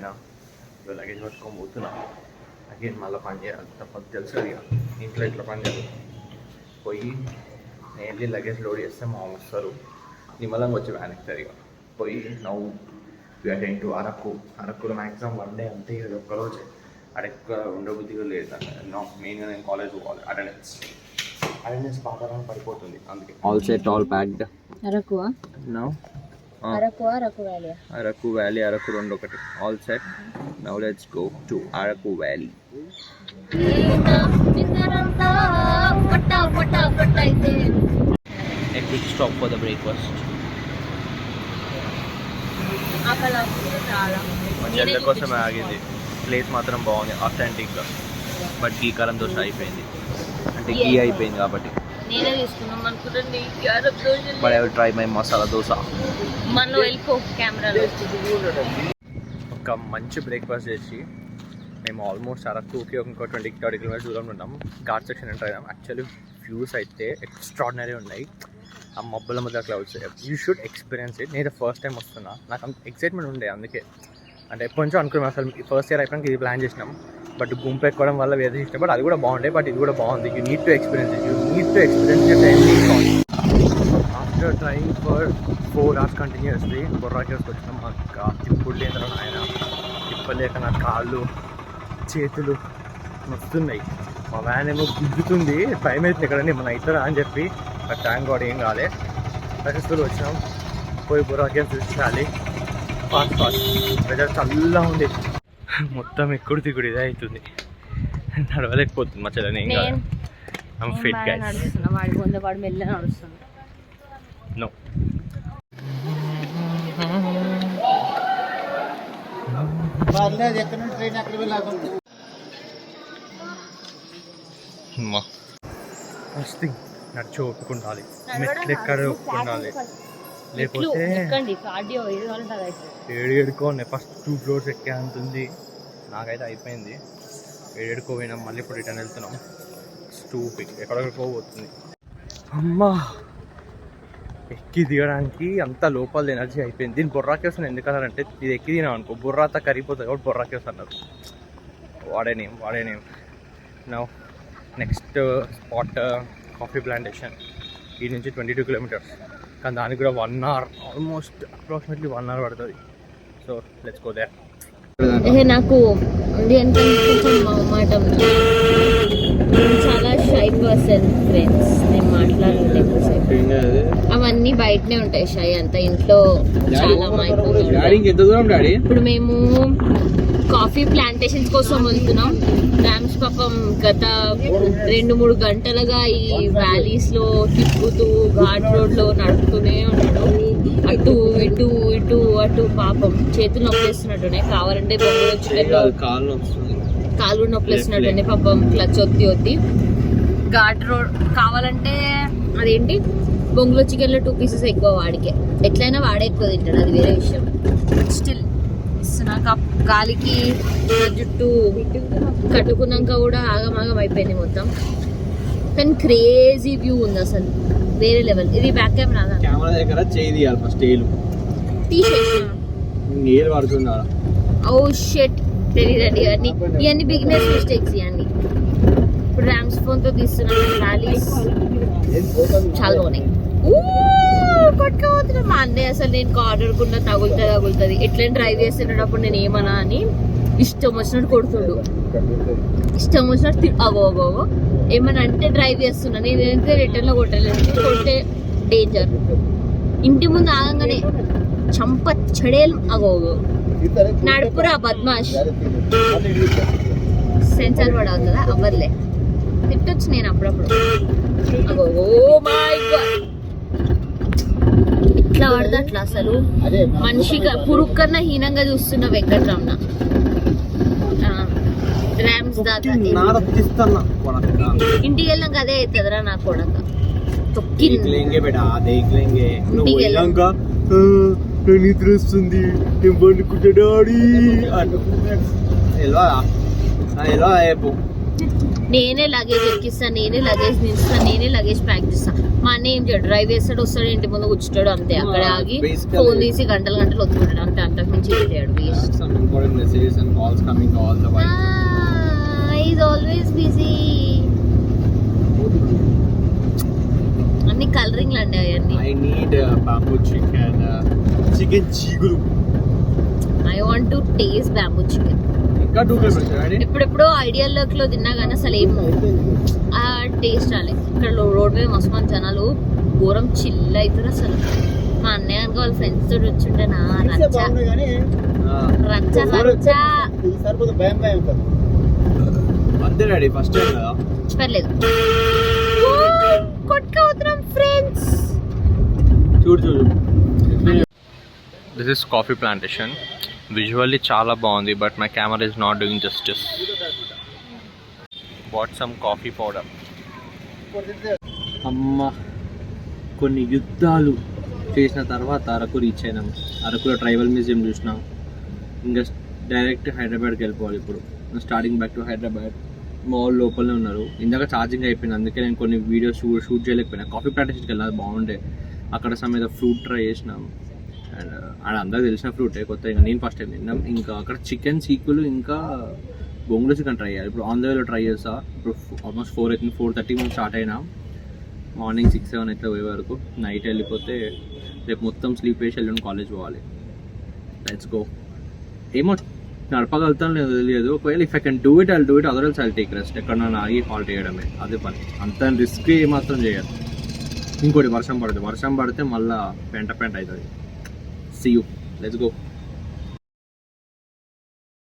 అయినా లగేజ్ పట్టుకొని పోతున్నా. అగైన్ మళ్ళీ పని చేయాలి తప్పదు, తెలుసు ఇక ఇంట్లో ఇట్లా పని చేయాలి. పోయి నేను లగేజ్ లోడ్ చేస్తే మా వస్తారు, నిమ్మలంగా వచ్చి వ్యాన్ ఎక్కుతారు. ఇక పోయి నవ్వు అటెండ్ టు అరకులో మ్యాక్సిమం 1 డే అంతే. ఇది ఒక్కరోజే అడెక్క ఉండబుద్ధిగా లేదు. మెయిన్గా నేను కాలేజ్ పోవాలి. అటెండెన్స్ పాతాలని పడిపోతుంది. అందుకే all set all packed. Araku valley Araku 2 ఒకటి all set. Now let's go to Araku valley. A quick stop for the breakfast. చెల్ల కోసం ఆగింది. ప్లేస్ మాత్రం బాగుంది అథెంటిక్గా. బట్ గీ కారం దోశ అయిపోయింది, అంటే గీ అయిపోయింది కాబట్టి. But I will try my masala dosa. ఒక మంచి బ్రేక్ఫాస్ట్ చేసి మేము ఆల్మోస్ట్ అరకుకి ఇంకో 20-30 కిలోమీటర్స్ దూరంలో ఉన్నాము. ఘాట్ సెక్షన్ ఎంటర్ అయినాం. యాక్చువల్లీ వ్యూస్ అయితే ఎక్స్ట్రాడినరీ ఉన్నాయి. ఆ మబ్బుల మధ్య clouds. You should experience it. నేను ఫస్ట్ టైం వస్తున్నా, నాకు అంత ఎక్సైట్మెంట్ ఉండే. అందుకే అంటే ఎప్పటి నుంచో అనుకున్నాం. అసలు ఫస్ట్ ఇయర్ అయిపోయాక ఇది ప్లాన్ చేసినాం. బట్ గుంపు ఎక్కడం వల్ల వేరే ఇష్టం. బట్ అది కూడా బాగుండే. బట్ ఇది కూడా బాగుంది. You need to experience it. After driving for 4 hours continuously Borra కేవ్స్కి వచ్చినాం. మాకు తిప్పుడు లేదు ఆయన, తిప్పలేక నా కాళ్ళు చేతులు వస్తున్నాయి. మా వ్యాన్ ఏమో గుద్దుతుంది. భయం అవుతుంది ఎక్కడండి మన అవుతారా అని చెప్పి. బట్ ట్యాంక్ కూడా ఏం కాలే. సక్సెస్ఫుల్ వచ్చినాం. పోయి బొర్రా కేవ్స్ చూసుకోవాలి. ఫాస్ట్ వెదర్ చల్లగా ఉంది. మొత్తం ఎక్కుడు దిగుడు ఇదే అవుతుంది. నడవలేకపోతుంది మా చెల్లని. ఏం కాదు, I'm fit guys. No first thing నడిచి ఒప్పుకుండాలి. మెట్లు ఎక్కడ ఒప్పుకుండాలి, లేకపోతే ఏడుకోండి. ఫస్ట్ 2 floors ఎక్కే అంతుంది. నాకైతే అయిపోయింది. ఏడుకో పోయినాం. మళ్ళీ ఇప్పుడు రిటర్న్ వెళ్తున్నాం. స్టూపిడ్ ఎక్కడెక్కడికో పోతుంది. అమ్మా ఎక్కి దిగడానికి అంత లోపల ఎనర్జీ అయిపోయింది. దీన్ని బొర్రా కేవ్స్ అని ఎందుకు అన్నారంటే, ఇది ఎక్కి తినాం అనుకో బుర్రాత కరిగిపోతుంది కాబట్టి బొర్రా కేవ్స్ అన్నారు. వాడే name. Now next spot coffee plantation. ఈ నుంచి 22 kilometers. కానీ దానికి కూడా 1 hour, ఆల్మోస్ట్ అప్రాక్సిమేట్లీ 1 hour పడుతుంది. So let's go there. నాకు చాలా షై పర్సన్ ఫ్రెండ్స్. నేను మాట్లాడలేదు. అవన్నీ బయటనే ఉంటాయి. షై అంతా ఇంట్లో చాలా మైపోతుంది. ఇప్పుడు మేము కాఫీ ప్లాంటేషన్స్ కోసం వెళ్తున్నాం. ర్యామ్స్ పాపం గత 2-3 గంటలుగా ఈ వ్యాలీస్ లో తిప్పుతూ ఘాట్ రోడ్ లో నడుపుతూనే ఉన్నాడు. అటు ఇటు అటు. పాపం చేతులు నొప్పేస్తున్నట్టున్నాయి. కావాలంటే కాళ్ళు నొప్పేస్తున్నట్టున్నాయి. పాపం క్లచ్ ఒత్తి ఘాట్ రోడ్. కావాలంటే అదేంటి బొంగులో చికెన్లో 2 pieces ఎక్కువ వాడికే. ఎట్లయినా వాడే ఎక్కువ తింటాడు, అది వేరే విషయం. స్టిల్ ఇస్తున్నాక గాలికి జుట్టు కట్టుకున్నాక కూడా ఆగమాగం అయిపోయింది మొత్తం. కానీ క్రేజీ వ్యూ ఉంది అసలు, వేరే లెవెల్. ఇది బ్యాక్ కెమెరా దగ్గర చేయాలి ఫస్ట్. తీసేసిన ఓ షెట్ తెలియదండి. ఇవన్నీ బిగినర్స్ మిస్టేక్స్. ఇవన్నీ ఇప్పుడు ర్యామ్స్ ఫోన్తో తీస్తున్నాను. వ్యాలీస్ చాలా బాగున్నాయి. కొట్టుకోవద్దు మా అన్నయ్య. అసలు నేను కార్డర్ కున్నా తగులుతుంది. ఎట్లా డ్రైవ్ చేస్తున్నప్పుడు నేను ఏమన్నా అని ఇష్టం వచ్చినట్టు కొడుతుండు. ఇష్టం వచ్చినట్టు అగో ఏమన్నా అంటే డ్రైవ్ చేస్తున్నా. నేనైతే రిటర్న్ లో కొట్టే డేంజర్. ఇంటి ముందు ఆగంగానే చంప చెడేలు. అగో నడుపురా బద్మాష్. సెన్సార్ కూడా అవుతుందా? అవ్వదులే, తిట్టొచ్చు నేను అప్పుడప్పుడు. అగో ఓ మై గాడ్, ఇట్లా పడదా అట్లా. అసలు మనిషిగా పురుగు కన్నా హీనంగా చూస్తున్న వెంకట్రమణ. ర్యామ్స్ దాకా ఇంటికి వెళ్ళాక అదే అవుతుందిరా నా కొడక. నిద్ర వస్తుంది, పండుకుంటా డాడీ. నేనే లగేజ్ ఎక్కిస్తా, నేనే లగేజ్ నిలుస్తా, నేనే లగేజ్ ప్యాక్ చేస్తా. మా అన్న ఏం చేయడు, డ్రైవ్ చేస్తాడు, వస్తాడు, ఇంటి ముందు కూర్చుంటాడు, అంతే. అక్కడ ఆగి ఫోన్ తీసి గంటలు గంటలు వదుకుంటాడు, అంతే. అంతకు మించి చేయడు. Is always busy. అన్ని కలరింగ్ అండి అవన్నీ. I need bamboo chicken, chicken chiguru. I want to taste bamboo chicken. ఇంకా 2 kilometers డాడీ. ఎప్పుడెప్పుడో ఐడియల్ లో తిన్నా కానీ అసలు ఏమో ఆ టేస్ట్ రాలేదు. ఇక్కడ రోడ్ మీద మస్తు మంది జనాలు ఘోరం చిల్ అవుతారు అసలు. మా అన్నయ్య అనుకో వాళ్ళ ఫ్రెండ్స్ తోటి వచ్చింటేనా రచ్చ రచ్చ రచ్చ. అంతే డాడీ, ఫస్ట్ టైం కదా. పర్లేదు, కొట్టుకోవద్దాం ఫ్రెండ్స్. చూడు. This is coffee plantation. Visually చాలా బాగుంది, but my camera is not doing justice. What some coffee powder. అమ్మ, కొన్ని యుద్ధాలు చేసిన తర్వాత అరకు రీచ్ అయినాం. అరకులో ట్రైబల్ మ్యూజియం చూసినాం. ఇంకా డైరెక్ట్ హైదరాబాద్కి వెళ్ళిపోవాలి. ఇప్పుడు starting back to Hyderabad. Mall లోపలనే ఉన్నారు. ఇందాక ఛార్జింగ్ అయిపోయింది, అందుకే నేను కొన్ని వీడియోస్ షూట్ చేయలేకపోయినా. కాఫీ ప్లాంటేషన్కి వెళ్ళాలి, బాగుండే. అక్కడ సమేత ఫ్రూట్ ట్రై చేసినాం. అండ్ ఆడ అందరికి తెలిసిన ఫ్రూటే, కొత్త. ఇంకా నేను ఫస్ట్ టైం తిన్నాం. ఇంకా అక్కడ చికెన్ సీకులు ఇంకా బొంగులో చికెన్ ట్రై చేయాలి. ఇప్పుడు ఆన్ ద వేలో ట్రై చేస్తా. ఇప్పుడు ఆల్మోస్ట్ 4 అవుతుంది, 4:30 మనం స్టార్ట్ అయినా. మార్నింగ్ 6-7 అయితే పోయే వరకు. నైట్ వెళ్ళిపోతే రేపు మొత్తం స్లీప్ వేసి వెళ్ళి కాలేజ్ పోవాలి. Let's go. ఏమో నడపగలుగుతాను లేదు తెలియదు. ఒకవేళ if I can do it I'll do it, otherwise I'll take rest. ఎక్కడ నన్ను ఆగి హాల్ట్ చేయడమే అదే పని. అంత రిస్క్ ఏమాత్రం చేయాలి. ఇంకోటి వర్షం పడితే మళ్ళీ పెంట అవుతుంది. See you. Let's go.